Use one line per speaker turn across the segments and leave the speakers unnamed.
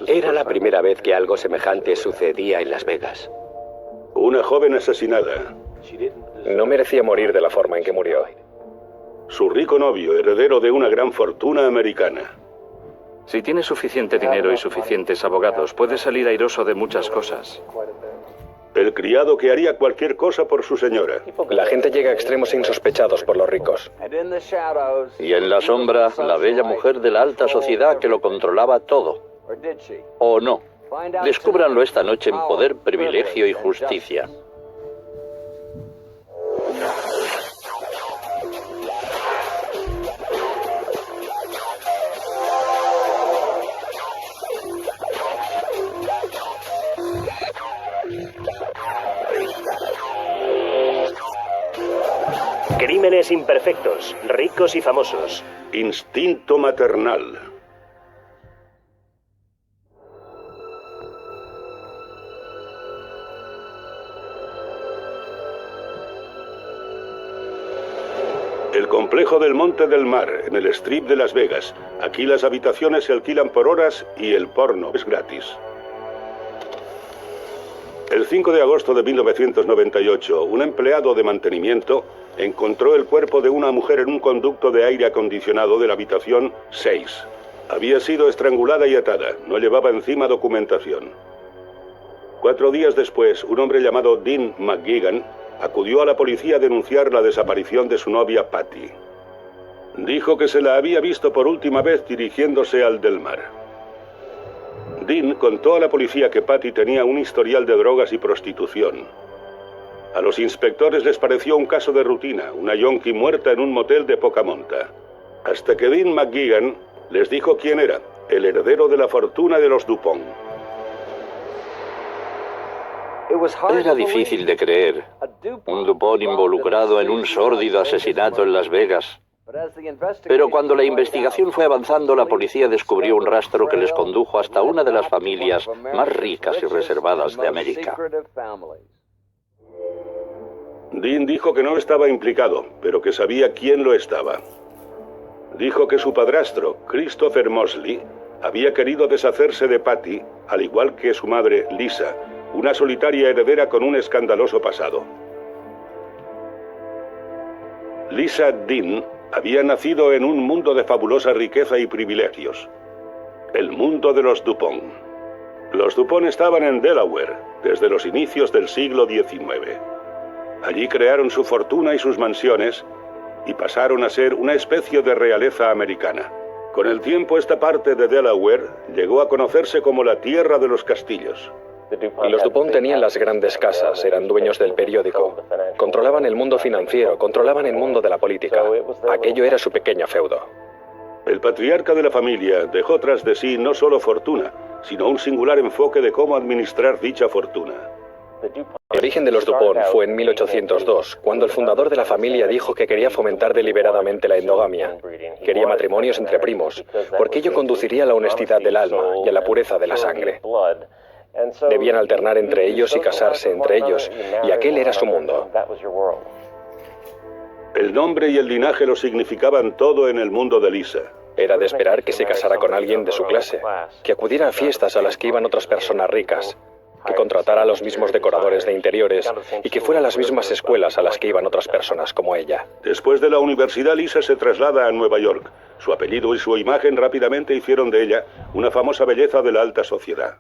Era la primera vez que algo semejante sucedía en Las Vegas.
Una joven asesinada.
No merecía morir de la forma en que murió.
Su rico novio, heredero de una gran fortuna americana.
Si tienes suficiente dinero y suficientes abogados, puedes salir airoso de muchas cosas.
El criado que haría cualquier cosa por su señora.
La gente llega a extremos insospechados por los ricos.
Y en la sombra, la bella mujer de la alta sociedad que lo controlaba todo. ¿O no? Descúbranlo esta noche en Poder, Privilegio y Justicia.
Crímenes imperfectos, ricos y famosos.
Instinto maternal. El complejo del Monte del Mar, en el Strip de Las Vegas. Aquí las habitaciones se alquilan por horas y el porno es gratis. El 5 de agosto de 1998, un empleado de mantenimiento encontró el cuerpo de una mujer en un conducto de aire acondicionado de la habitación 6. Había sido estrangulada y atada, no llevaba encima documentación. 4 días después, un hombre llamado Dean McGuigan acudió a la policía a denunciar la desaparición de su novia Patty. Dijo que se la había visto por última vez dirigiéndose al Del Mar. Dean contó a la policía que Patty tenía un historial de drogas y prostitución. A los inspectores les pareció un caso de rutina, una yonki muerta en un motel de poca monta. Hasta que Dean McGuigan les dijo quién era, el heredero de la fortuna de los Dupont.
Era difícil de creer. Un Dupont involucrado en un sórdido asesinato en Las Vegas. Pero cuando la investigación fue avanzando, la policía descubrió un rastro que les condujo hasta una de las familias más ricas y reservadas de América.
Dean dijo que no estaba implicado, pero que sabía quién lo estaba. Dijo que su padrastro, Christopher Mosley, había querido deshacerse de Patty, al igual que su madre, Lisa, una solitaria heredera con un escandaloso pasado. Lisa Dean había nacido en un mundo de fabulosa riqueza y privilegios. El mundo de los Dupont. Los Dupont estaban en Delaware desde los inicios del siglo XIX. Allí crearon su fortuna y sus mansiones y pasaron a ser una especie de realeza americana. Con el tiempo, esta parte de Delaware llegó a conocerse como la Tierra de los Castillos.
Los Dupont tenían las grandes casas, eran dueños del periódico, controlaban el mundo financiero, controlaban el mundo de la política. Aquello era su pequeño feudo.
El patriarca de la familia dejó tras de sí no solo fortuna, sino un singular enfoque de cómo administrar dicha fortuna.
El origen de los Dupont fue en 1802, cuando el fundador de la familia dijo que quería fomentar deliberadamente la endogamia. Quería matrimonios entre primos, porque ello conduciría a la honestidad del alma y a la pureza de la sangre. Debían alternar entre ellos y casarse entre ellos, y aquel era su mundo.
El nombre y el linaje lo significaban todo en el mundo de Lisa.
Era de esperar que se casara con alguien de su clase, que acudiera a fiestas a las que iban otras personas ricas, que contratara a los mismos decoradores de interiores y que fuera a las mismas escuelas a las que iban otras personas como ella.
Después de la universidad, Lisa se traslada a Nueva York. Su apellido y su imagen rápidamente hicieron de ella una famosa belleza de la alta sociedad.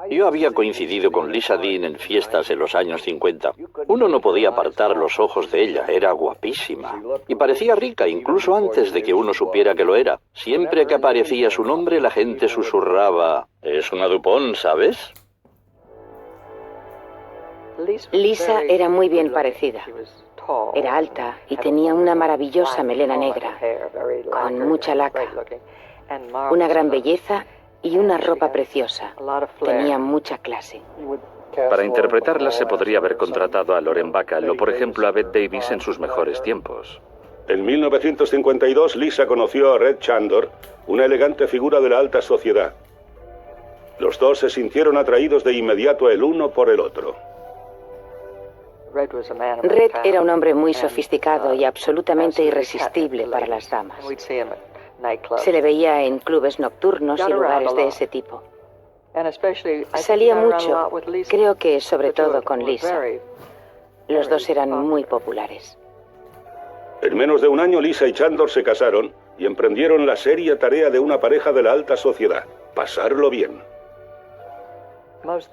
Yo había coincidido con Lisa Dean en fiestas en los años 50. Uno no podía apartar los ojos de ella, era guapísima. Y parecía rica, incluso antes de que uno supiera que lo era. Siempre que aparecía su nombre, la gente susurraba: «Es una Dupont, ¿sabes?».
Lisa era muy bien parecida. Era alta y tenía una maravillosa melena negra, con mucha laca, una gran belleza y una ropa preciosa. Tenía mucha clase.
Para interpretarla se podría haber contratado a Lauren Bacall o, por ejemplo, a Bette Davis en sus mejores tiempos.
En 1952, Lisa conoció a Red Chandor, una elegante figura de la alta sociedad. Los dos se sintieron atraídos de inmediato el uno por el otro.
Red era un hombre muy sofisticado y absolutamente irresistible para las damas. Se le veía en clubes nocturnos y lugares de ese tipo. Salía mucho, creo que sobre todo con Lisa. Los dos eran muy populares.
En menos de un año, Lisa y Chandor se casaron y emprendieron la seria tarea de una pareja de la alta sociedad: pasarlo bien.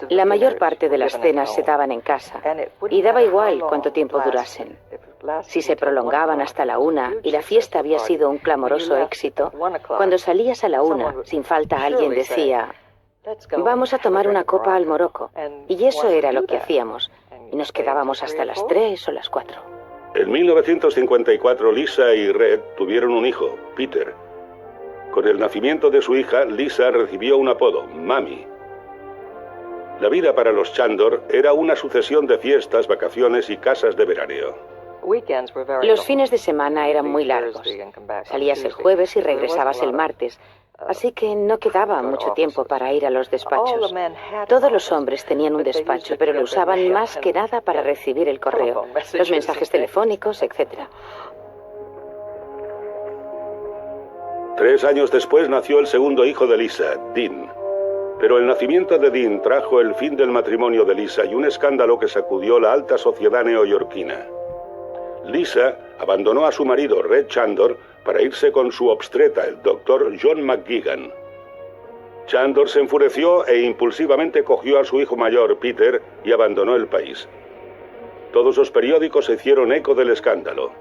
La mayor parte de las cenas se daban en casa y daba igual cuánto tiempo durasen. Si se prolongaban hasta la 1 y la fiesta había sido un clamoroso éxito, cuando salías a la 1, sin falta alguien decía: vamos a tomar una copa al Morocco. Y eso era lo que hacíamos. Y nos quedábamos hasta las 3 o las 4.
En 1954, Lisa y Red tuvieron un hijo, Peter. Con el nacimiento de su hija, Lisa recibió un apodo, Mami. La vida para los Chandor era una sucesión de fiestas, vacaciones y casas de veraneo.
Los fines de semana eran muy largos. Salías el jueves y regresabas el martes, así que no quedaba mucho tiempo para ir a los despachos. Todos los hombres tenían un despacho, pero lo usaban más que nada para recibir el correo, los mensajes telefónicos, etc.
3 años después nació el segundo hijo de Lisa, Dean. Pero el nacimiento de Dean trajo el fin del matrimonio de Lisa y un escándalo que sacudió la alta sociedad neoyorquina. Lisa abandonó a su marido, Red Chandor, para irse con su obstetra, el doctor John McGuigan. Chandor se enfureció e impulsivamente cogió a su hijo mayor, Peter, y abandonó el país. Todos los periódicos se hicieron eco del escándalo.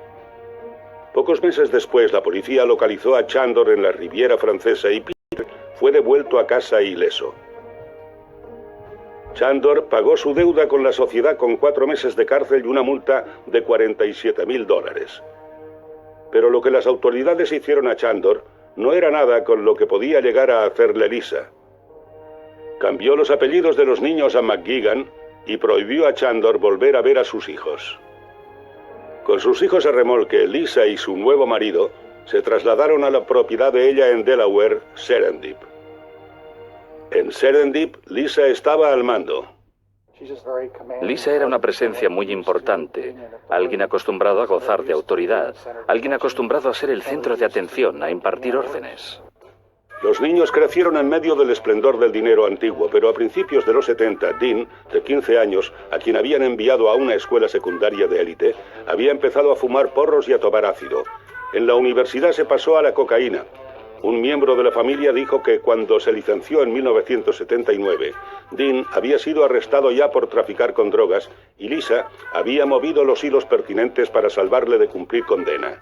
Pocos meses después, la policía localizó a Chandor en la Riviera Francesa y Peter fue devuelto a casa ileso. Chandor pagó su deuda con la sociedad con 4 meses de cárcel y una multa de $47.000. Pero lo que las autoridades hicieron a Chandor no era nada con lo que podía llegar a hacerle Lisa. Cambió los apellidos de los niños a McGuigan y prohibió a Chandor volver a ver a sus hijos. Con sus hijos a remolque, Lisa y su nuevo marido se trasladaron a la propiedad de ella en Delaware, Serendip. En Serendip, Lisa estaba al mando.
Lisa era una presencia muy importante, alguien acostumbrado a gozar de autoridad, alguien acostumbrado a ser el centro de atención, a impartir órdenes.
Los niños crecieron en medio del esplendor del dinero antiguo, pero a principios de los 70, Dean, de 15 años, a quien habían enviado a una escuela secundaria de élite, había empezado a fumar porros y a tomar ácido. En la universidad se pasó a la cocaína. Un miembro de la familia dijo que cuando se licenció en 1979, Dean había sido arrestado ya por traficar con drogas y Lisa había movido los hilos pertinentes para salvarle de cumplir condena.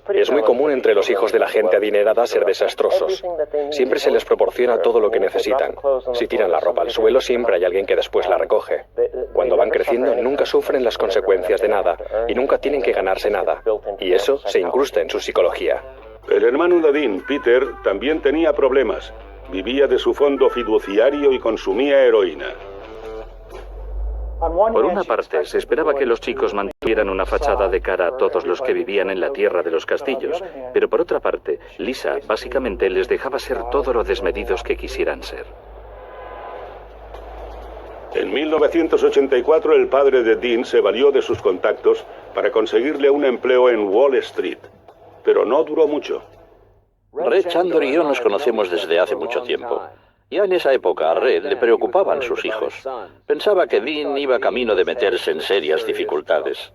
Es muy común entre los hijos de la gente adinerada ser desastrosos. Siempre se les proporciona todo lo que necesitan. Si tiran la ropa al suelo, siempre hay alguien que después la recoge. Cuando van creciendo, nunca sufren las consecuencias de nada y nunca tienen que ganarse nada. Y eso se incrusta en su psicología.
El hermano de Dean, Peter, también tenía problemas. Vivía de su fondo fiduciario y consumía heroína.
Por una parte, se esperaba que los chicos mantuvieran una fachada de cara a todos los que vivían en la tierra de los castillos, pero por otra parte, Lisa básicamente les dejaba ser todo lo desmedidos que quisieran ser.
En 1984, el padre de Dean se valió de sus contactos para conseguirle un empleo en Wall Street, pero no duró mucho.
Red Chandor y yo nos conocemos desde hace mucho tiempo. Ya en esa época a Red le preocupaban sus hijos. Pensaba que Dean iba camino de meterse en serias dificultades.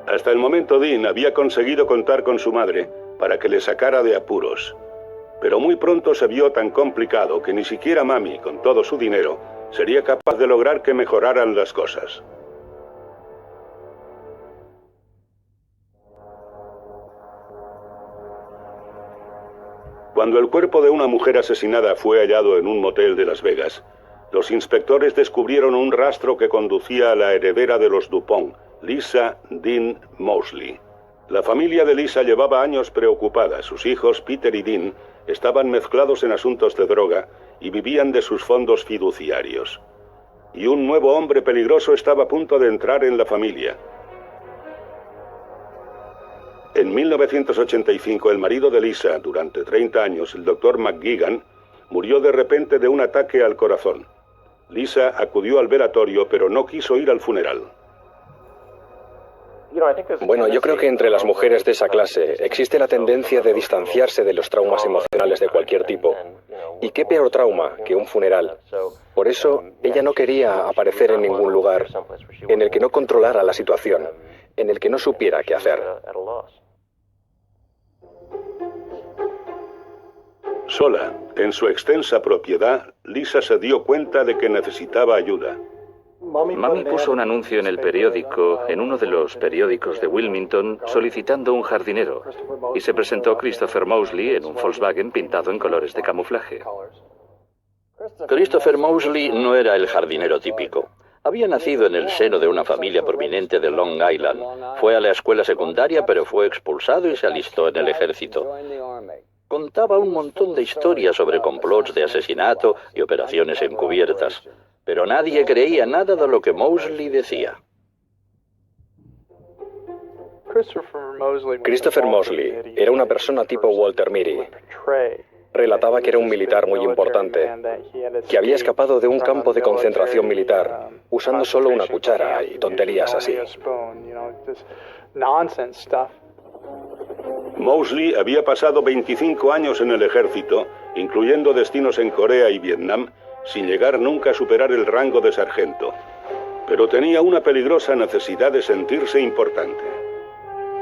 Hasta el momento Dean había conseguido contar con su madre para que le sacara de apuros. Pero muy pronto se vio tan complicado que ni siquiera Mami, con todo su dinero, sería capaz de lograr que mejoraran las cosas. Cuando el cuerpo de una mujer asesinada fue hallado en un motel de Las Vegas, los inspectores descubrieron un rastro que conducía a la heredera de los Dupont, Lisa Dean Mosley. La familia de Lisa llevaba años preocupada. Sus hijos, Peter y Dean, estaban mezclados en asuntos de droga y vivían de sus fondos fiduciarios. Y un nuevo hombre peligroso estaba a punto de entrar en la familia. En 1985, el marido de Lisa, durante 30 años, el Dr. McGuigan, murió de repente de un ataque al corazón. Lisa acudió al velatorio, pero no quiso ir al funeral.
Bueno, yo creo que entre las mujeres de esa clase existe la tendencia de distanciarse de los traumas emocionales de cualquier tipo Y qué peor trauma que un funeral. Por eso, ella no quería aparecer en ningún lugar en el que no controlara la situación, en el que no supiera qué hacer.
Sola, en su extensa propiedad, Lisa se dio cuenta de que necesitaba ayuda.
Mami puso un anuncio en el periódico, en uno de los periódicos de Wilmington, solicitando un jardinero, y se presentó Christopher Moseley en un Volkswagen pintado en colores de camuflaje.
Christopher Moseley no era el jardinero típico. Había nacido en el seno de una familia prominente de Long Island. Fue a la escuela secundaria, pero fue expulsado y se alistó en el ejército. Contaba un montón de historias sobre complots de asesinato y operaciones encubiertas, pero nadie creía nada de lo que Moseley decía.
Christopher Moseley era una persona tipo Walter Mitty. Relataba que era un militar muy importante, que había escapado de un campo de concentración militar, usando solo una cuchara y tonterías así.
Moseley había pasado 25 años en el ejército, incluyendo destinos en Corea y Vietnam, sin llegar nunca a superar el rango de sargento. Pero tenía una peligrosa necesidad de sentirse importante.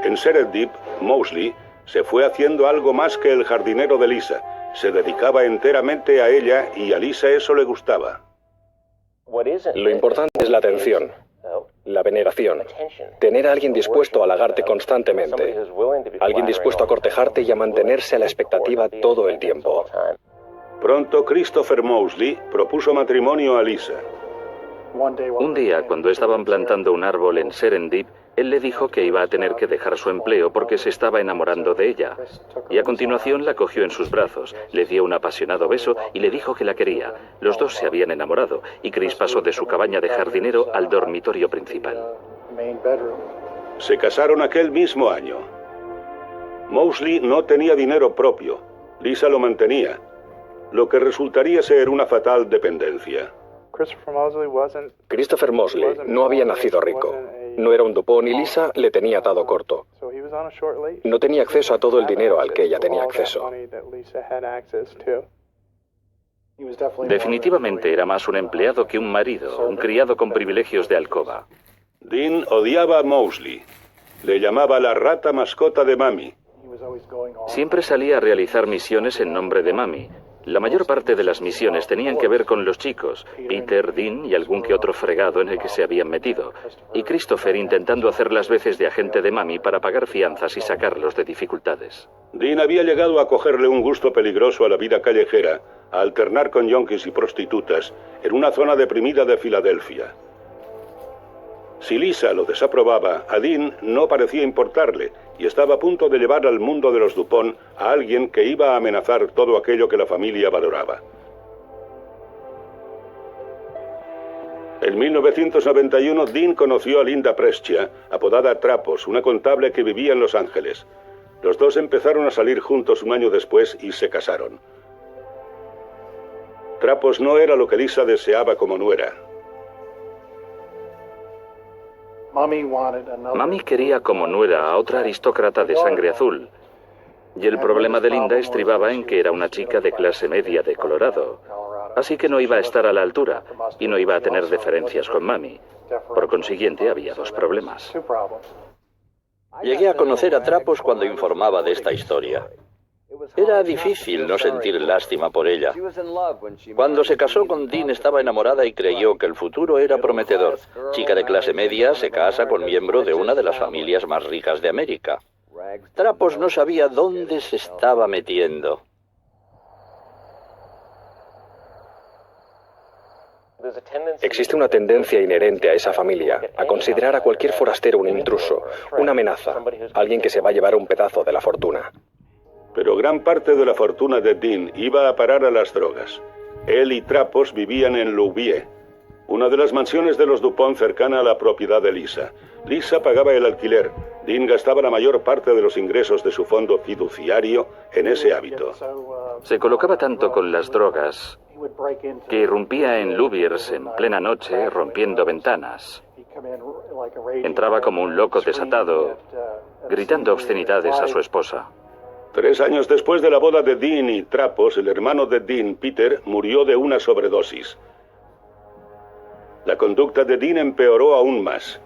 En Serendip, Moseley se fue haciendo algo más que el jardinero de Lisa. Se dedicaba enteramente a ella y a Lisa eso le gustaba.
Lo importante es la atención, la veneración. Tener a alguien dispuesto a halagarte constantemente. Alguien dispuesto a cortejarte y a mantenerse a la expectativa todo el tiempo.
Pronto Christopher Moseley propuso matrimonio a Lisa.
Un día, cuando estaban plantando un árbol en Serendip, él le dijo que iba a tener que dejar su empleo porque se estaba enamorando de ella. Y a continuación la cogió en sus brazos, le dio un apasionado beso y le dijo que la quería. Los dos se habían enamorado y Chris pasó de su cabaña de jardinero al dormitorio principal.
Se casaron aquel mismo año. Moseley no tenía dinero propio. Lisa lo mantenía, lo que resultaría ser una fatal dependencia.
Christopher Moseley no había nacido rico. No era un Dupont y Lisa le tenía atado corto. No tenía acceso a todo el dinero al que ella tenía acceso.
Definitivamente era más un empleado que un marido, un criado con privilegios de alcoba.
Dean odiaba a Moseley. Le llamaba la rata mascota de Mami.
Siempre salía a realizar misiones en nombre de Mami. La mayor parte de las misiones tenían que ver con los chicos, Peter, Dean y algún que otro fregado en el que se habían metido. Y Christopher intentando hacer las veces de agente de Mami para pagar fianzas y sacarlos de dificultades.
Dean había llegado a cogerle un gusto peligroso a la vida callejera, a alternar con yonkis y prostitutas en una zona deprimida de Filadelfia. Si Lisa lo desaprobaba, a Dean no parecía importarle y estaba a punto de llevar al mundo de los Dupont a alguien que iba a amenazar todo aquello que la familia valoraba. En 1991, Dean conoció a Linda Prescia, apodada Trapos, una contable que vivía en Los Ángeles. Los dos empezaron a salir juntos un año después y se casaron. Trapos no era lo que Lisa deseaba como nuera.
Mami quería como nuera a otra aristócrata de sangre azul. Y el problema de Linda estribaba en que era una chica de clase media de Colorado. Así que no iba a estar a la altura y no iba a tener deferencias con Mami. Por consiguiente, había dos problemas.
Llegué a conocer a Trapos cuando informaba de esta historia. Era difícil no sentir lástima por ella. Cuando se casó con Dean estaba enamorada y creyó que el futuro era prometedor. Chica de clase media se casa con miembro de una de las familias más ricas de América. Trapos no sabía dónde se estaba metiendo.
Existe una tendencia inherente a esa familia a considerar a cualquier forastero un intruso, una amenaza, alguien que se va a llevar un pedazo de la fortuna.
Pero gran parte de la fortuna de Dean iba a parar a las drogas. Él y Trapos vivían en Louviers, una de las mansiones de los Dupont cercana a la propiedad de Lisa. Lisa pagaba el alquiler. Dean gastaba la mayor parte de los ingresos de su fondo fiduciario en ese hábito.
Se colocaba tanto con las drogas que irrumpía en Louviers en plena noche rompiendo ventanas. Entraba como un loco desatado, gritando obscenidades a su esposa.
3 años después de la boda de Dean y Trapos, el hermano de Dean, Peter, murió de una sobredosis. La conducta de Dean empeoró aún más.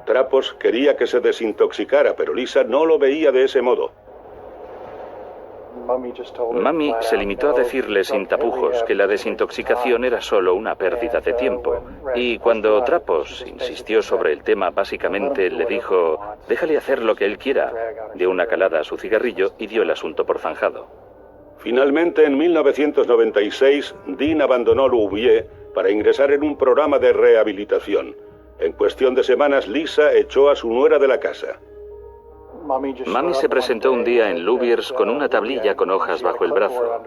Trapos quería que se desintoxicara, pero Lisa no lo veía de ese modo.
Mami se limitó a decirle sin tapujos que la desintoxicación era solo una pérdida de tiempo. Y cuando Trapos insistió sobre el tema, básicamente le dijo: déjale hacer lo que él quiera. Dio una calada a su cigarrillo y dio el asunto por zanjado.
Finalmente, en 1996, Dean abandonó Louviers para ingresar en un programa de rehabilitación. En cuestión de semanas, Lisa echó a su nuera de la casa.
Mami se presentó un día en Louviers con una tablilla con hojas bajo el brazo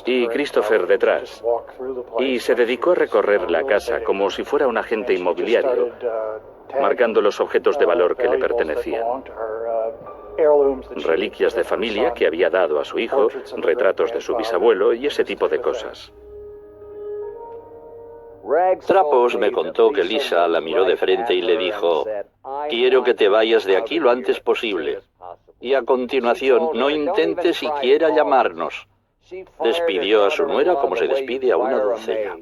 y Christopher detrás, y se dedicó a recorrer la casa como si fuera un agente inmobiliario, marcando los objetos de valor que le pertenecían. Reliquias de familia que había dado a su hijo, retratos de su bisabuelo y ese tipo de cosas.
Trapos me contó que Lisa la miró de frente y le dijo: quiero que te vayas de aquí lo antes posible. Y a continuación, no intentes siquiera llamarnos. Despidió a su nuera como se despide a una doncella.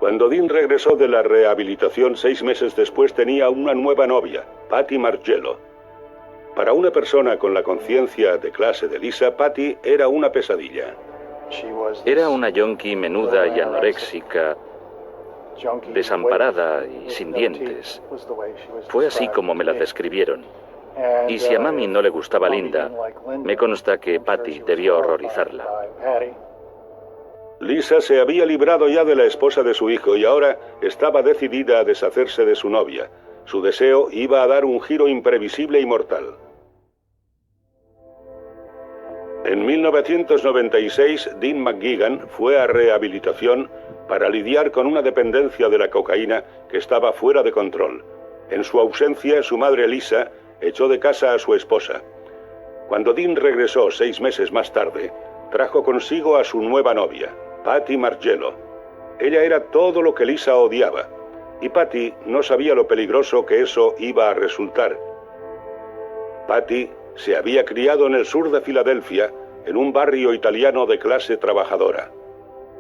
Cuando Dean regresó de la rehabilitación 6 meses después, tenía una nueva novia, Patty Margello. Para una persona con la conciencia de clase de Lisa, Patty era una pesadilla.
Era una yonki menuda y anoréxica, desamparada y sin dientes. Fue así como me la describieron. Y si a Mami no le gustaba Linda, me consta que Patty debió horrorizarla.
Lisa se había librado ya de la esposa de su hijo y ahora estaba decidida a deshacerse de su novia. Su deseo iba a dar un giro imprevisible y mortal. En 1996, Dean McGuigan fue a rehabilitación para lidiar con una dependencia de la cocaína que estaba fuera de control. En su ausencia, su madre Lisa echó de casa a su esposa. Cuando Dean regresó 6 meses más tarde, trajo consigo a su nueva novia, Patty Margello. Ella era todo lo que Lisa odiaba, y Patty no sabía lo peligroso que eso iba a resultar. Patty se había criado en el sur de Filadelfia, en un barrio italiano de clase trabajadora.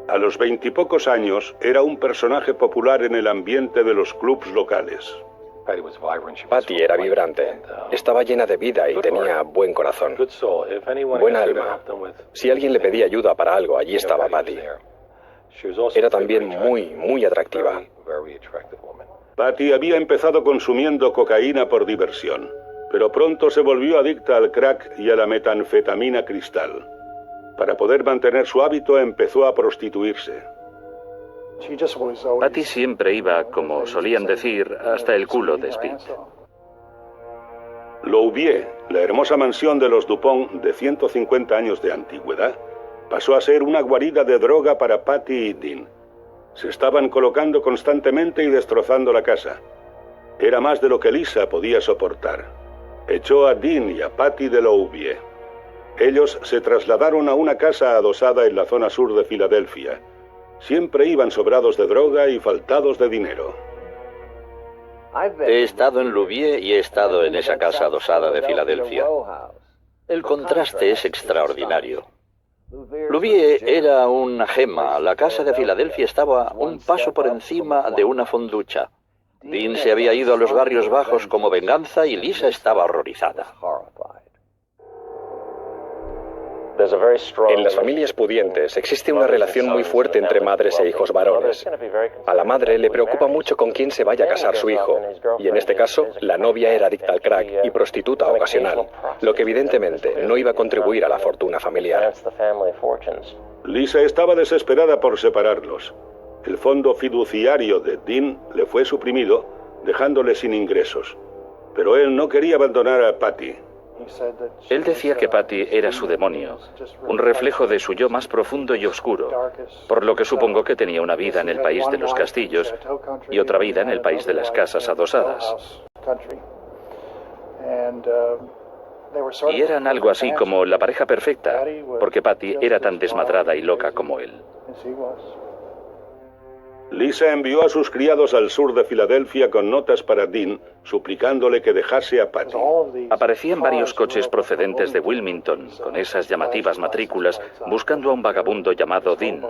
A los 20 y pocos años, era un personaje popular en el ambiente de los clubs locales.
Patty era vibrante, estaba llena de vida y tenía buen corazón, buena alma. Si alguien le pedía ayuda para algo, allí estaba Patty. Era también muy atractiva.
Patty había empezado consumiendo cocaína por diversión, pero pronto se volvió adicta al crack y a la metanfetamina cristal. Para poder mantener su hábito, empezó a prostituirse.
Patty siempre iba, como solían decir, hasta el culo de Speed.
Louviers, la hermosa mansión de los Dupont de 150 años de antigüedad, pasó a ser una guarida de droga para Patty y Dean. Se estaban colocando constantemente y destrozando la casa. Era más de lo que Lisa podía soportar. Echó a Dean y a Patty de Louviers. Ellos se trasladaron a una casa adosada en la zona sur de Filadelfia. Siempre iban sobrados de droga y faltados de dinero.
He estado en Louviers y he estado en esa casa adosada de Filadelfia. El contraste es extraordinario. Louviers era una gema. La casa de Filadelfia estaba un paso por encima de una fonducha. Dean se había ido a los barrios bajos como venganza y Lisa estaba horrorizada.
En las familias pudientes existe una relación muy fuerte entre madres e hijos varones. A la madre le preocupa mucho con quién se vaya a casar su hijo, y en este caso, la novia era adicta al crack y prostituta ocasional, lo que evidentemente no iba a contribuir a la fortuna familiar.
Lisa estaba desesperada por separarlos. El fondo fiduciario de Dean le fue suprimido, dejándole sin ingresos. Pero él no quería abandonar a Patty.
Él decía que Patty era su demonio, un reflejo de su yo más profundo y oscuro, por lo que supongo que tenía una vida en el país de los castillos y otra vida en el país de las casas adosadas. Y eran algo así como la pareja perfecta, porque Patty era tan desmadrada y loca como él.
Lisa envió a sus criados al sur de Filadelfia con notas para Dean, suplicándole que dejase a Patty.
Aparecían varios coches procedentes de Wilmington, con esas llamativas matrículas, buscando a un vagabundo llamado Dean.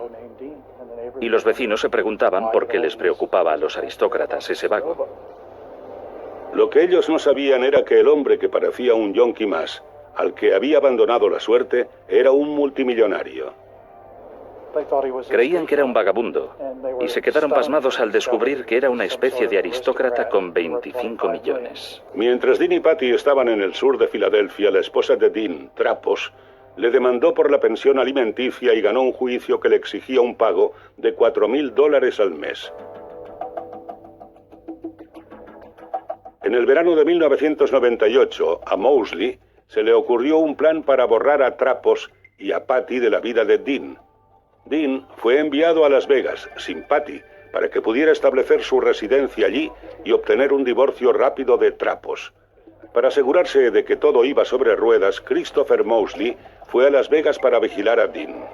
Y los vecinos se preguntaban por qué les preocupaba a los aristócratas ese vago.
Lo que ellos no sabían era que el hombre que parecía un yonki más, al que había abandonado la suerte, era un multimillonario.
Creían que era un vagabundo y se quedaron pasmados al descubrir que era una especie de aristócrata con 25 millones.
Mientras Dean y Patty estaban en el sur de Filadelfia, la esposa de Dean, Trapos, le demandó por la pensión alimenticia y ganó un juicio que le exigía un pago de $4,000 al mes. En el verano de 1998, a Mosley se le ocurrió un plan para borrar a Trapos y a Patty de la vida de Dean. Dean fue enviado a Las Vegas, sin Patty, para que pudiera establecer su residencia allí y obtener un divorcio rápido de Trapos. Para asegurarse de que todo iba sobre ruedas, Christopher Mosley fue a Las Vegas para vigilar a Dean.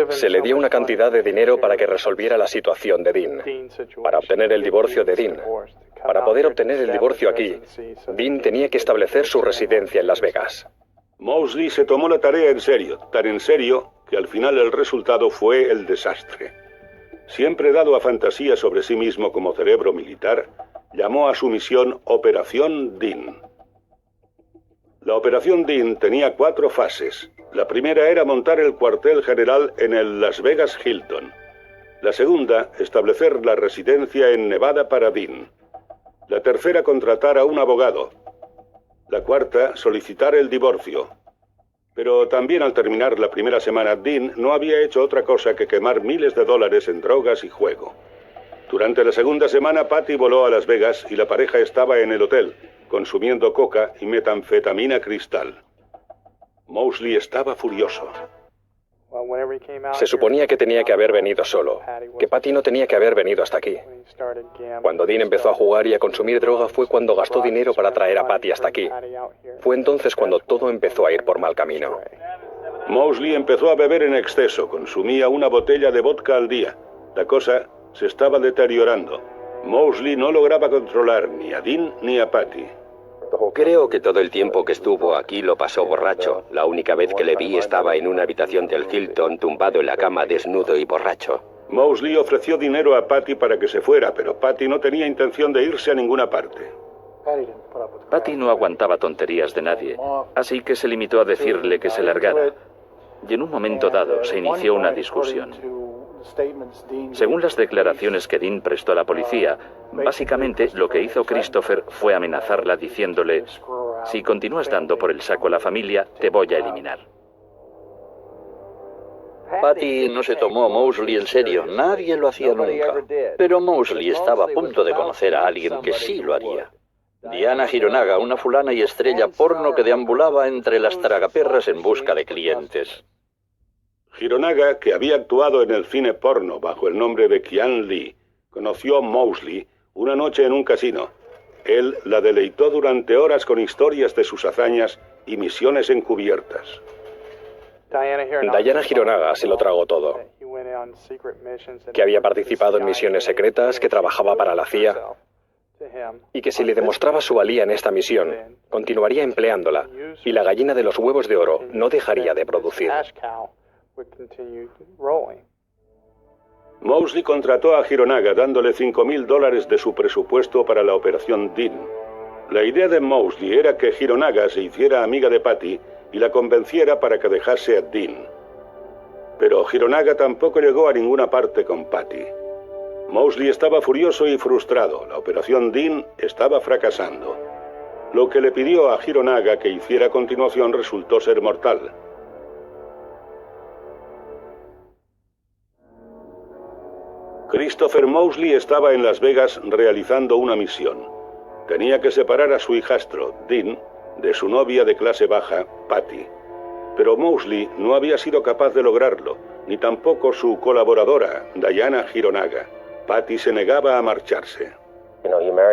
Se le dio una cantidad de dinero para que resolviera la situación de Dean, para obtener el divorcio de Dean. Para poder obtener el divorcio aquí, Dean tenía que establecer su residencia en Las Vegas.
Mosley se tomó la tarea en serio, tan en serio que al final el resultado fue el desastre. Siempre dado a fantasía sobre sí mismo como cerebro militar, llamó a su misión Operación Dean. La Operación Dean tenía 4 fases. La primera era montar el cuartel general en el Las Vegas Hilton. La segunda, establecer la residencia en Nevada para Dean. La tercera, contratar a un abogado. La cuarta, solicitar el divorcio. Pero también al terminar la primera semana, Dean no había hecho otra cosa que quemar miles de dólares en drogas y juego. Durante la segunda semana, Patty voló a Las Vegas y la pareja estaba en el hotel, consumiendo coca y metanfetamina cristal. Mosley estaba furioso.
Se suponía que tenía que haber venido solo, que Patty no tenía que haber venido hasta aquí. Cuando Dean empezó a jugar y a consumir droga fue cuando gastó dinero para traer a Patty hasta aquí. Fue entonces cuando todo empezó a ir por mal camino.
Mosley empezó a beber en exceso, consumía una botella de vodka al día. La cosa se estaba deteriorando. Mosley no lograba controlar ni a Dean ni a Patty.
Creo que todo el tiempo que estuvo aquí lo pasó borracho. La única vez que le vi estaba en una habitación del Hilton, tumbado en la cama, desnudo y borracho.
Mosley ofreció dinero a Patty para que se fuera, pero Patty no tenía intención de irse a ninguna parte.
Patty no aguantaba tonterías de nadie, así que se limitó a decirle que se largara. Y en un momento dado se inició una discusión. Según las declaraciones que Dean prestó a la policía, básicamente lo que hizo Christopher fue amenazarla diciéndole: si continúas dando por el saco a la familia, te voy a eliminar.
Patty no se tomó a Mosley en serio, nadie lo hacía nunca. Pero Mosley estaba a punto de conocer a alguien que sí lo haría. Diana Hironaga, una fulana y estrella porno que deambulaba entre las tragaperras en busca de clientes.
Hironaga, que había actuado en el cine porno bajo el nombre de Kian Lee, conoció a Mosley una noche en un casino. Él la deleitó durante horas con historias de sus hazañas y misiones encubiertas.
Diana Hironaga se lo tragó todo. Que había participado en misiones secretas, que trabajaba para la CIA, y que si le demostraba su valía en esta misión, continuaría empleándola, y la gallina de los huevos de oro no dejaría de producir.
Mosley contrató a Hironaga dándole $5,000 de su presupuesto para la Operación Dean. La idea de Mosley era que Hironaga se hiciera amiga de Patty y la convenciera para que dejase a Dean. Pero Hironaga tampoco llegó a ninguna parte con Patty. Mosley estaba furioso y frustrado. La Operación Dean estaba fracasando. Lo que le pidió a Hironaga que hiciera a continuación resultó ser mortal. Christopher Mosley estaba en Las Vegas realizando una misión. Tenía que separar a su hijastro, Dean, de su novia de clase baja, Patty. Pero Mosley no había sido capaz de lograrlo, ni tampoco su colaboradora, Diana Hironaga. Patty se negaba a marcharse.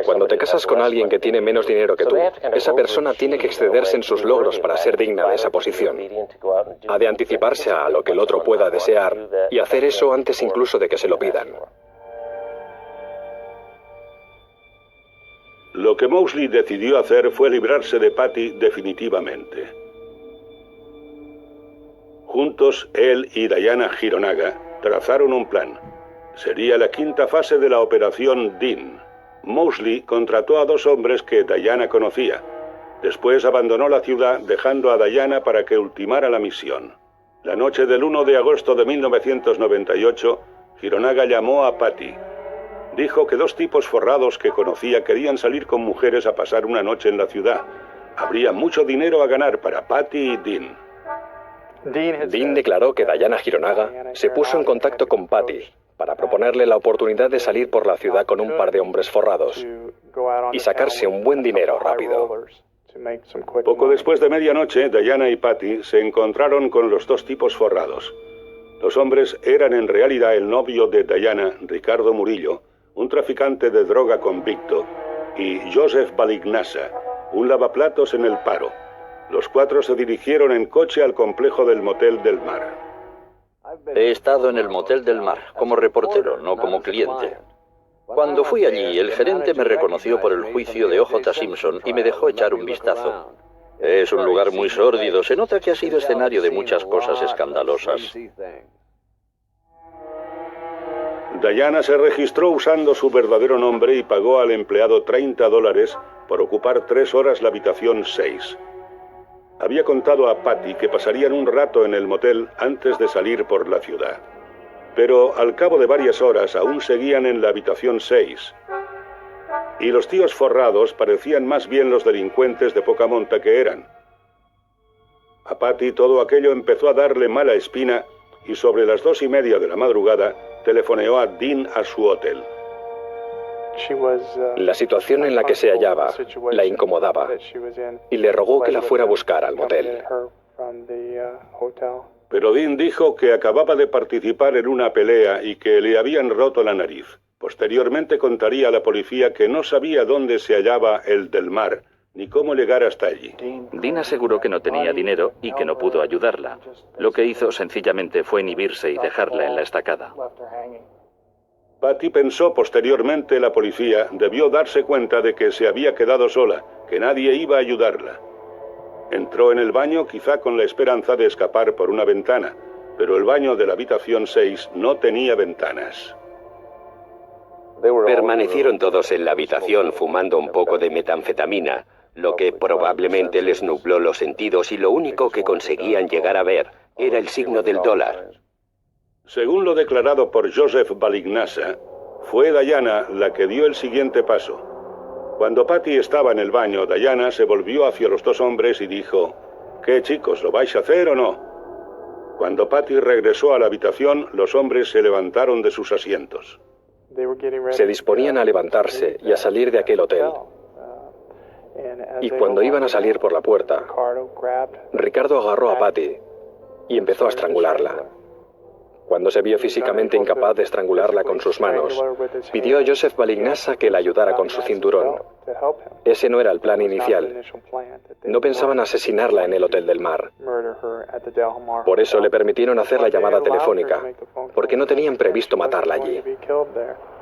Cuando te casas con alguien que tiene menos dinero que tú, esa persona tiene que excederse en sus logros para ser digna de esa posición. Ha de anticiparse a lo que el otro pueda desear y hacer eso antes incluso de que se lo pidan.
Lo que Moseley decidió hacer fue librarse de Patty definitivamente. Juntos, él y Diana Hironaga trazaron un plan. Sería la quinta fase de la operación Dean. Moseley contrató a 2 hombres que Diana conocía. Después abandonó la ciudad dejando a Diana para que ultimara la misión. La noche del 1 de agosto de 1998, Hironaga llamó a Patty. Dijo que 2 tipos forrados que conocía querían salir con mujeres a pasar una noche en la ciudad. Habría mucho dinero a ganar para Patty y Dean.
Dean declaró que Diana Hironaga se puso en contacto con Patty para proponerle la oportunidad de salir por la ciudad con un par de hombres forrados y sacarse un buen dinero rápido.
Poco después de medianoche, Diana y Patty se encontraron con los 2 tipos forrados. Los hombres eran en realidad el novio de Diana, Ricardo Murillo, un traficante de droga convicto, y Joseph Balignasa, un lavaplatos en el paro. Los 4 se dirigieron en coche al complejo del Motel del Mar.
He estado en el Motel del Mar, como reportero, no como cliente. Cuando fui allí, el gerente me reconoció por el juicio de O.J. Simpson y me dejó echar un vistazo. Es un lugar muy sórdido, se nota que ha sido escenario de muchas cosas escandalosas.
Diana se registró usando su verdadero nombre y pagó al empleado $30 por ocupar 3 horas la habitación 6. Había contado a Patty que pasarían un rato en el motel antes de salir por la ciudad. Pero al cabo de varias horas aún seguían en la habitación 6. Y los tíos forrados parecían más bien los delincuentes de poca monta que eran. A Patty todo aquello empezó a darle mala espina y sobre las 2:30 de la madrugada telefoneó a Dean a su hotel.
La situación en la que se hallaba la incomodaba y le rogó que la fuera a buscar al motel.
Pero Dean dijo que acababa de participar en una pelea y que le habían roto la nariz. Posteriormente contaría a la policía que no sabía dónde se hallaba el del Mar, ni cómo llegar hasta allí.
Dean aseguró que no tenía dinero y que no pudo ayudarla. Lo que hizo sencillamente fue inhibirse y dejarla en la estacada.
Patty pensó posteriormente la policía debió darse cuenta de que se había quedado sola, que nadie iba a ayudarla. Entró en el baño quizá con la esperanza de escapar por una ventana, pero el baño de la habitación 6 no tenía ventanas.
Permanecieron todos en la habitación fumando un poco de metanfetamina, lo que probablemente les nubló los sentidos y lo único que conseguían llegar a ver era el signo del dólar.
Según lo declarado por Joseph Balignasa, fue Diana la que dio el siguiente paso. Cuando Patty estaba en el baño, Diana se volvió hacia los 2 hombres y dijo: «¿Qué, chicos, lo vais a hacer o no?». Cuando Patty regresó a la habitación, los hombres se levantaron de sus asientos.
Se disponían a levantarse y a salir de aquel hotel. Y cuando iban a salir por la puerta, Ricardo agarró a Patty y empezó a estrangularla. Cuando se vio físicamente incapaz de estrangularla con sus manos, pidió a Joseph Balignasa que la ayudara con su cinturón. Ese no era el plan inicial. No pensaban asesinarla en el Hotel del Mar. Por eso le permitieron hacer la llamada telefónica, porque no tenían previsto matarla allí.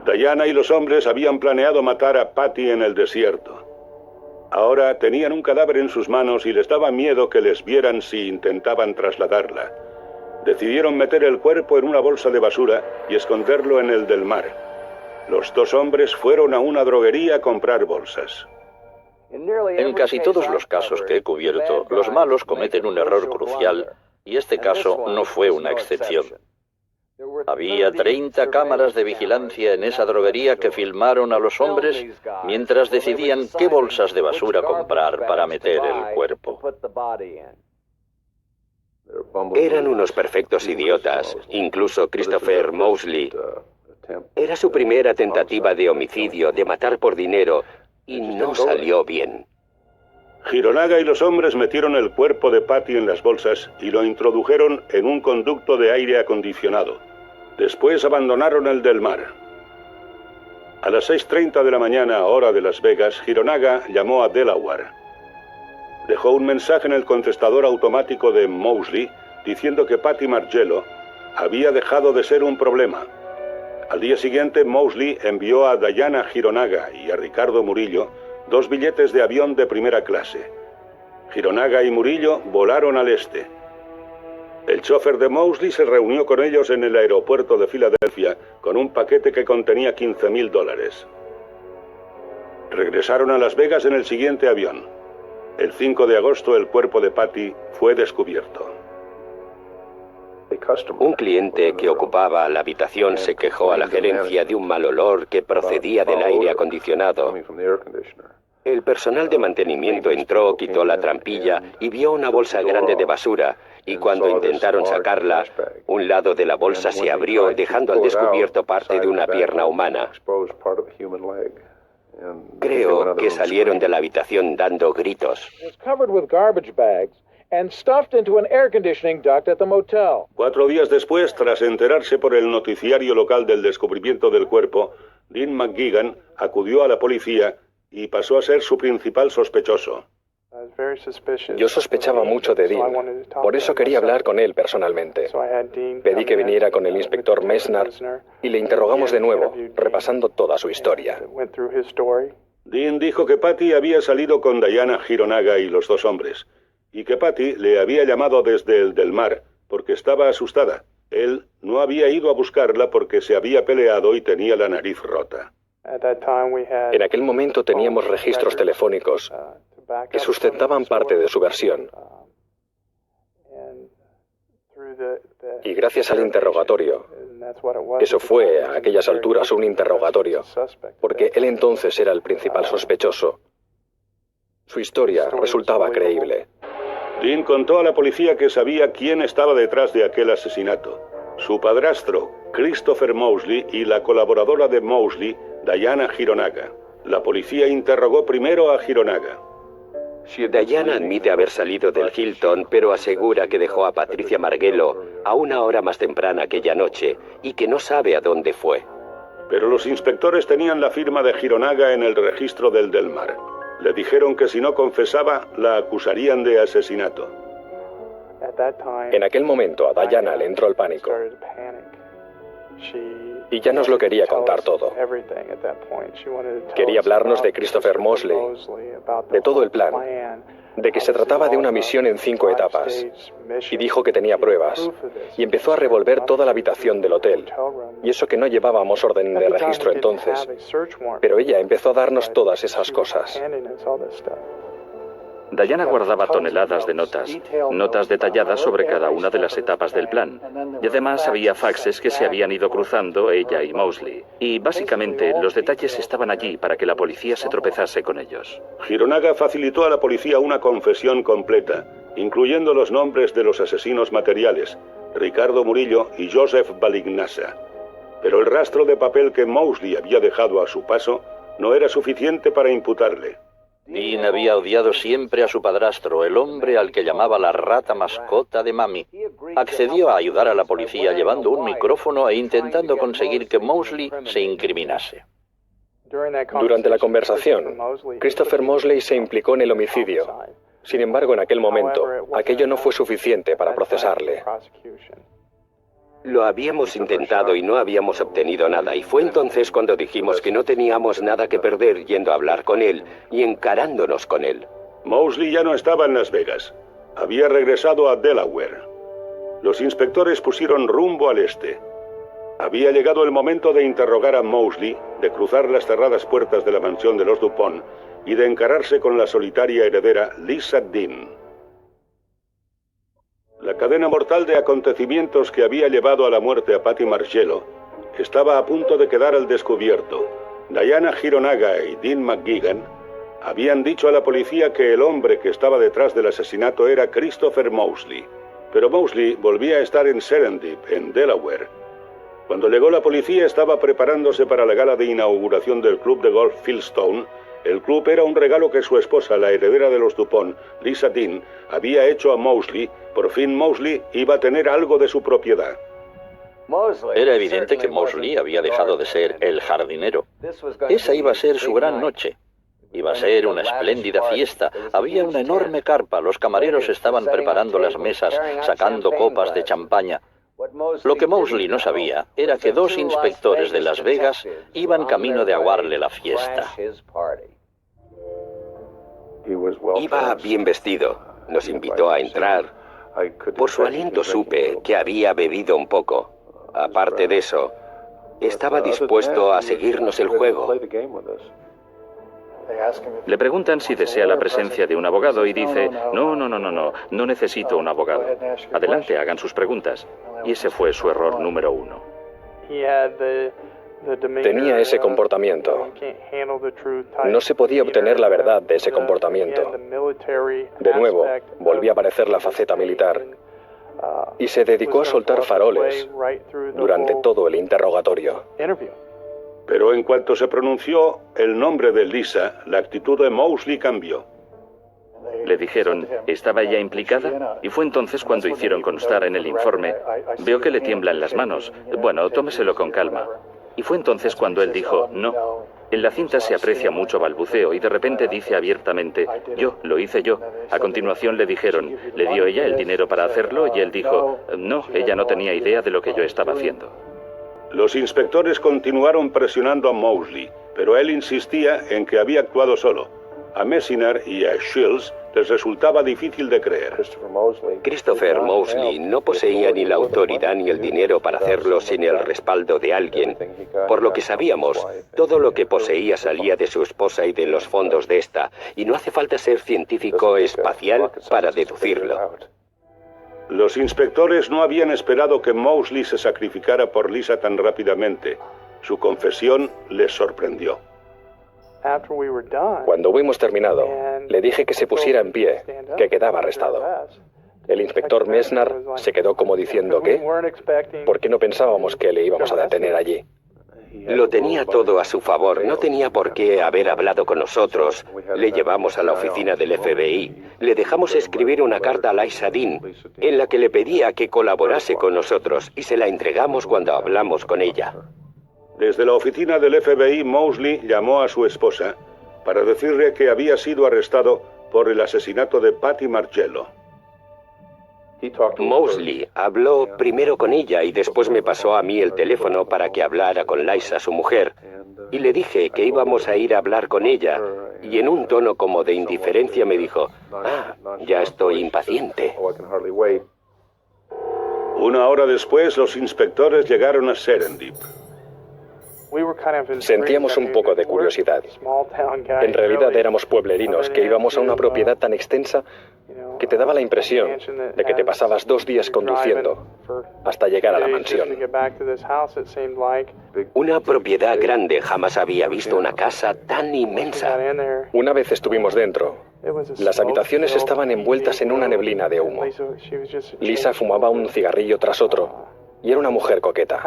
Diana y los hombres habían planeado matar a Patty en el desierto. Ahora tenían un cadáver en sus manos y les daba miedo que les vieran si intentaban trasladarla. Decidieron meter el cuerpo en una bolsa de basura y esconderlo en el del mar. Los 2 hombres fueron a una droguería a comprar bolsas.
En casi todos los casos que he cubierto, los malos cometen un error crucial y este caso no fue una excepción. Había 30 cámaras de vigilancia en esa droguería que filmaron a los hombres mientras decidían qué bolsas de basura comprar para meter el cuerpo.
Eran unos perfectos idiotas, incluso Christopher Moseley. Era su primera tentativa de homicidio, de matar por dinero, y no salió bien.
Hironaga y los hombres metieron el cuerpo de Patty en las bolsas y lo introdujeron en un conducto de aire acondicionado. Después abandonaron el del mar. A las 6:30 de la mañana, hora de Las Vegas, Hironaga llamó a Delaware. Dejó un mensaje en el contestador automático de Moseley diciendo que Patty Margello había dejado de ser un problema. Al día siguiente, Moseley envió a Diana Hironaga y a Ricardo Murillo 2 billetes de avión de primera clase. Hironaga y Murillo volaron al este. El chofer de Moseley se reunió con ellos en el aeropuerto de Filadelfia con un paquete que contenía $15,000. Regresaron a Las Vegas en el siguiente avión. El 5 de agosto el cuerpo de Patty fue descubierto.
Un cliente que ocupaba la habitación se quejó a la gerencia de un mal olor que procedía del aire acondicionado. El personal de mantenimiento entró, quitó la trampilla y vio una bolsa grande de basura, y cuando intentaron sacarla, un lado de la bolsa se abrió, dejando al descubierto parte de una pierna humana. Creo que salieron de la habitación dando gritos.
4 días después, tras enterarse por el noticiario local del descubrimiento del cuerpo, Dean McGuigan acudió a la policía y pasó a ser su principal sospechoso.
Yo sospechaba mucho de Dean, por eso quería hablar con él personalmente. Pedí que viniera con el inspector Messner y le interrogamos de nuevo, repasando toda su historia.
Dean dijo que Patty había salido con Diana Hironaga y los 2 hombres, y que Patty le había llamado desde el del mar porque estaba asustada. Él no había ido a buscarla porque se había peleado y tenía la nariz rota.
En aquel momento teníamos registros telefónicos que sustentaban parte de su versión. Y gracias al interrogatorio, eso fue a aquellas alturas un interrogatorio, porque él entonces era el principal sospechoso, su historia resultaba creíble.
Dean contó a la policía que sabía quién estaba detrás de aquel asesinato. Su padrastro, Christopher Moseley, y la colaboradora de Moseley, Diana Hironaga. La policía interrogó primero a Hironaga.
Diana admite haber salido del Hilton, pero asegura que dejó a Patricia Margello a una hora más temprana aquella noche y que no sabe a dónde fue.
Pero los inspectores tenían la firma de Hironaga en el registro del Del Mar. Le dijeron que si no confesaba, la acusarían de asesinato.
En aquel momento a Diana le entró el pánico. Y ya nos lo quería contar todo. Quería hablarnos de Christopher Moseley, de todo el plan, de que se trataba de una misión en 5 etapas, y dijo que tenía pruebas, y empezó a revolver toda la habitación del hotel, y eso que no llevábamos orden de registro entonces, pero ella empezó a darnos todas esas cosas.
Diana guardaba toneladas de notas, notas detalladas sobre cada una de las etapas del plan. Y además había faxes que se habían ido cruzando ella y Moseley. Y básicamente los detalles estaban allí para que la policía se tropezase con ellos.
Hironaga facilitó a la policía una confesión completa, incluyendo los nombres de los asesinos materiales, Ricardo Murillo y Joseph Balignasa. Pero el rastro de papel que Moseley había dejado a su paso no era suficiente para imputarle.
Dean había odiado siempre a su padrastro, el hombre al que llamaba la rata mascota de mami. Accedió a ayudar a la policía llevando un micrófono e intentando conseguir que Moseley se incriminase.
Durante la conversación, Christopher Moseley se implicó en el homicidio. Sin embargo, en aquel momento, aquello no fue suficiente para procesarle.
Lo habíamos intentado y no habíamos obtenido nada, y fue entonces cuando dijimos que no teníamos nada que perder yendo a hablar con él y encarándonos con él.
Moseley ya no estaba en Las Vegas. Había regresado a Delaware. Los inspectores pusieron rumbo al este. Había llegado el momento de interrogar a Moseley, de cruzar las cerradas puertas de la mansión de los Dupont y de encararse con la solitaria heredera Lisa Dean. La cadena mortal de acontecimientos que había llevado a la muerte a Patty Margello estaba a punto de quedar al descubierto. Diana Hironaga y Dean McGuigan habían dicho a la policía que el hombre que estaba detrás del asesinato era Christopher Moseley. Pero Moseley volvía a estar en Serendip, en Delaware. Cuando llegó la policía estaba preparándose para la gala de inauguración del club de golf Fieldstone. El club era un regalo que su esposa, la heredera de los Dupont, Lisa Dean, había hecho a Moseley. Por fin Moseley iba a tener algo de su propiedad.
Era evidente que Moseley había dejado de ser el jardinero. Esa iba a ser su gran noche. Iba a ser una espléndida fiesta. Había una enorme carpa. Los camareros estaban preparando las mesas, sacando copas de champaña. Lo que Moseley no sabía era que 2 inspectores de Las Vegas iban camino de aguarle la fiesta.
Iba bien vestido. Nos invitó a entrar. Por su aliento supe que había bebido un poco. Aparte de eso, estaba dispuesto a seguirnos el juego.
Le preguntan si desea la presencia de un abogado y dice, no necesito un abogado. Adelante, hagan sus preguntas. Y ese fue su error número 1.
Tenía ese comportamiento. No se podía obtener la verdad de ese comportamiento. De nuevo, volvió a aparecer la faceta militar y se dedicó a soltar faroles durante todo el interrogatorio.
Pero en cuanto se pronunció el nombre de Lisa, la actitud de Moseley cambió.
Le dijeron, ¿estaba ella implicada? Y fue entonces cuando hicieron constar en el informe, veo que le tiemblan las manos. Bueno, tómeselo con calma. Y fue entonces cuando él dijo, no. En la cinta se aprecia mucho balbuceo y de repente dice abiertamente, lo hice yo. A continuación le dijeron, ¿le dio ella el dinero para hacerlo? Y él dijo, no, ella no tenía idea de lo que yo estaba haciendo.
Los inspectores continuaron presionando a Moseley, pero él insistía en que había actuado solo. A Messiner y a Shields les resultaba difícil de creer.
Christopher Moseley no poseía ni la autoridad ni el dinero para hacerlo sin el respaldo de alguien. Por lo que sabíamos, todo lo que poseía salía de su esposa y de los fondos de esta, y no hace falta ser científico espacial para deducirlo.
Los inspectores no habían esperado que Moseley se sacrificara por Lisa tan rápidamente. Su confesión les sorprendió.
Cuando hubimos terminado, le dije que se pusiera en pie, que quedaba arrestado. El inspector Messner se quedó como diciendo ¿qué? Porque no pensábamos que le íbamos a detener allí.
Lo tenía todo a su favor, no tenía por qué haber hablado con nosotros. Le llevamos a la oficina del FBI, le dejamos escribir una carta a Lisa Dean, en la que le pedía que colaborase con nosotros, y se la entregamos cuando hablamos con ella.
Desde la oficina del FBI, Moseley llamó a su esposa para decirle que había sido arrestado por el asesinato de Patty Margello.
Moseley habló primero con ella y después me pasó a mí el teléfono para que hablara con Lisa, su mujer. Y le dije que íbamos a ir a hablar con ella. Y en un tono como de indiferencia me dijo, ya estoy impaciente.
Una hora después, los inspectores llegaron a Serendip.
Sentíamos un poco de curiosidad. En realidad éramos pueblerinos que íbamos a una propiedad tan extensa que te daba la impresión de que te pasabas 2 días conduciendo hasta llegar a la mansión.
Una propiedad grande, jamás había visto una casa tan inmensa.
Una vez estuvimos dentro. Las habitaciones estaban envueltas en una neblina de humo. Lisa fumaba un cigarrillo tras otro y era una mujer coqueta.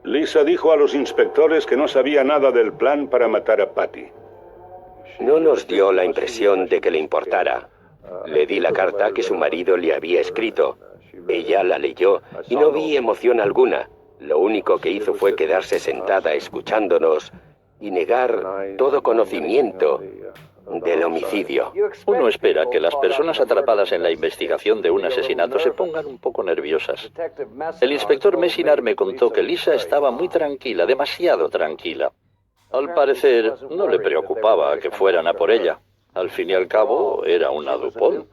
Lisa dijo a los inspectores que no sabía nada del plan para matar a Patty.
No nos dio la impresión de que le importara. Le di la carta que su marido le había escrito. Ella la leyó y no vi emoción alguna. Lo único que hizo fue quedarse sentada escuchándonos y negar todo conocimiento del homicidio.
Uno espera que las personas atrapadas en la investigación de un asesinato se pongan un poco nerviosas. El inspector Messiner me contó que Lisa estaba muy tranquila, demasiado tranquila. Al parecer, no le preocupaba que fueran a por ella. Al fin y al cabo, era una Dupont.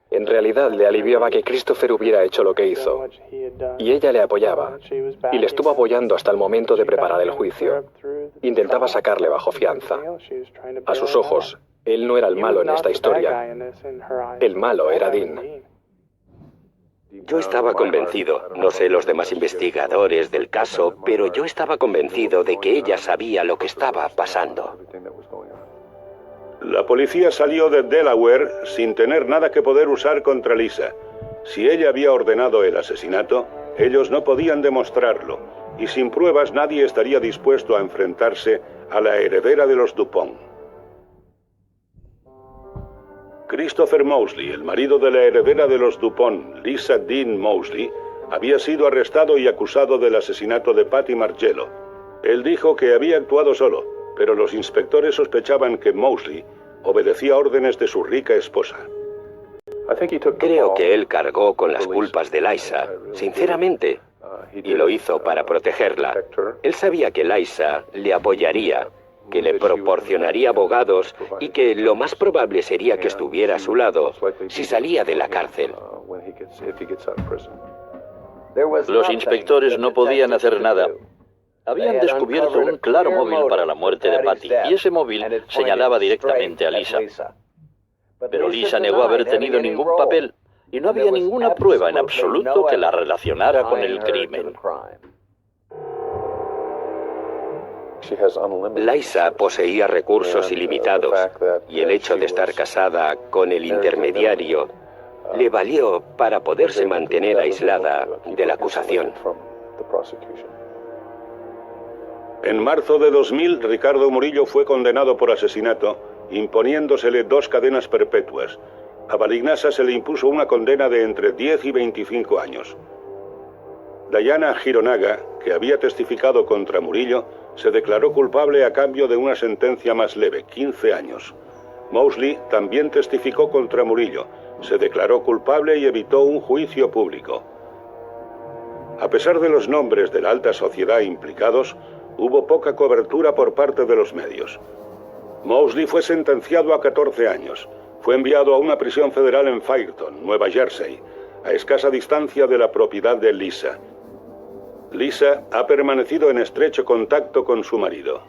En realidad le aliviaba que Christopher hubiera hecho lo que hizo. Y ella le apoyaba. Y le estuvo apoyando hasta el momento de preparar el juicio. Intentaba sacarle bajo fianza. A sus ojos, él no era el malo en esta historia. El malo era Dean.
Yo estaba convencido, no sé los demás investigadores del caso, pero yo estaba convencido de que ella sabía lo que estaba pasando.
La policía salió de Delaware sin tener nada que poder usar contra Lisa. Si ella había ordenado el asesinato, ellos no podían demostrarlo, y sin pruebas nadie estaría dispuesto a enfrentarse a la heredera de los Dupont. Christopher Moseley, el marido de la heredera de los Dupont, Lisa Dean Moseley, había sido arrestado y acusado del asesinato de Patty Margello. Él dijo que había actuado solo, pero los inspectores sospechaban que Moseley obedecía órdenes de su rica esposa.
Creo que él cargó con las culpas de Lisa, sinceramente, y lo hizo para protegerla. Él sabía que Lisa le apoyaría, que le proporcionaría abogados y que lo más probable sería que estuviera a su lado si salía de la cárcel.
Los inspectores no podían hacer nada. Habían descubierto un claro móvil para la muerte de Patty, y ese móvil señalaba directamente a Lisa. Pero Lisa negó haber tenido ningún papel, y no había ninguna prueba en absoluto que la relacionara con el crimen.
Lisa poseía recursos ilimitados, y el hecho de estar casada con el intermediario le valió para poderse mantener aislada de la acusación.
En marzo de 2000, Ricardo Murillo fue condenado por asesinato, imponiéndosele 2 cadenas perpetuas. A Balignasa se le impuso una condena de entre 10 y 25 años. Diana Hironaga, que había testificado contra Murillo, se declaró culpable a cambio de una sentencia más leve, 15 años. Moseley también testificó contra Murillo, se declaró culpable y evitó un juicio público. A pesar de los nombres de la alta sociedad implicados, hubo poca cobertura por parte de los medios. Moseley fue sentenciado a 14 años. Fue enviado a una prisión federal en Fairton, Nueva Jersey, a escasa distancia de la propiedad de Lisa. Lisa ha permanecido en estrecho contacto con su marido.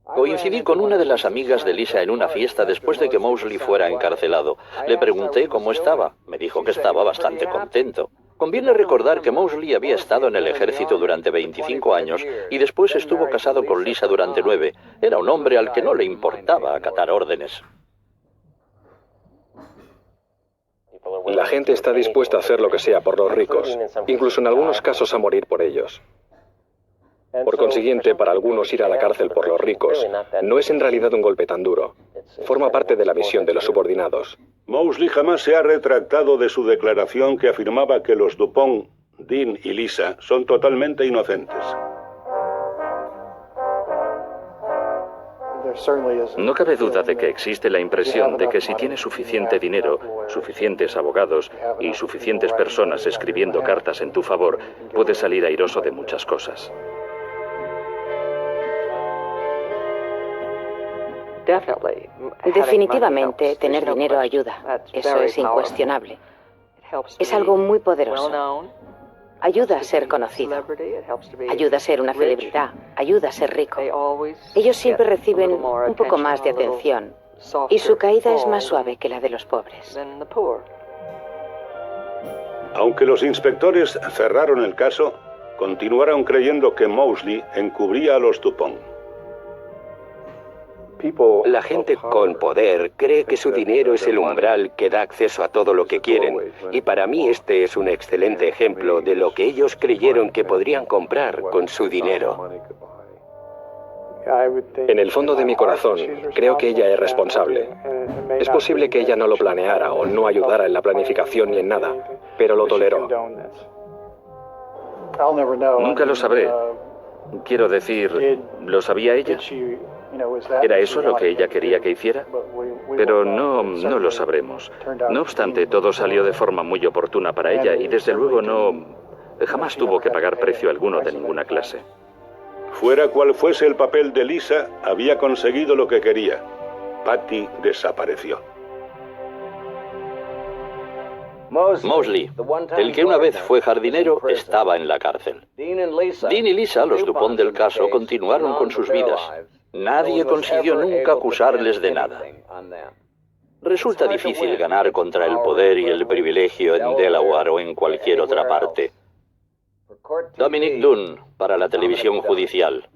Coincidí con una de las amigas de Lisa en una fiesta después de que Moseley fuera encarcelado. Le pregunté cómo estaba. Me dijo que estaba bastante contento. Conviene recordar que Moseley había estado en el ejército durante 25 años y después estuvo casado con Lisa durante 9. Era un hombre al que no le importaba acatar órdenes.
La gente está dispuesta a hacer lo que sea por los ricos, incluso en algunos casos a morir por ellos. Por consiguiente, para algunos ir a la cárcel por los ricos no es en realidad un golpe tan duro. Forma parte de la misión de los subordinados.
Moseley jamás se ha retractado de su declaración que afirmaba que los Dupont, Dean y Lisa son totalmente inocentes.
No cabe duda de que existe la impresión de que si tienes suficiente dinero, suficientes abogados y suficientes personas escribiendo cartas en tu favor, puedes salir airoso de muchas cosas.
Definitivamente, tener dinero ayuda. Eso es incuestionable. Es algo muy poderoso. Ayuda a ser conocido. Ayuda a ser una celebridad. Ayuda a ser rico. Ellos siempre reciben un poco más de atención y su caída es más suave que la de los pobres.
Aunque los inspectores cerraron el caso, continuaron creyendo que Moseley encubría a los Dupont.
La gente con poder cree que su dinero es el umbral que da acceso a todo lo que quieren, y para mí este es un excelente ejemplo de lo que ellos creyeron que podrían comprar con su dinero.
En el fondo de mi corazón, creo que ella es responsable. Es posible que ella no lo planeara o no ayudara en la planificación ni en nada, pero lo toleró.
Nunca lo sabré. Quiero decir, ¿lo sabía ella? ¿Era eso lo que ella quería que hiciera? Pero no lo sabremos. No obstante, todo salió de forma muy oportuna para ella y desde luego jamás tuvo que pagar precio alguno de ninguna clase.
Fuera cual fuese el papel de Lisa, había conseguido lo que quería. Patty desapareció.
Moseley, el que una vez fue jardinero, estaba en la cárcel. Dean y Lisa, los Dupont del caso, continuaron con sus vidas. Nadie consiguió nunca acusarles de nada. Resulta difícil ganar contra el poder y el privilegio en Delaware o en cualquier otra parte. Dominic Dunne, para la televisión judicial.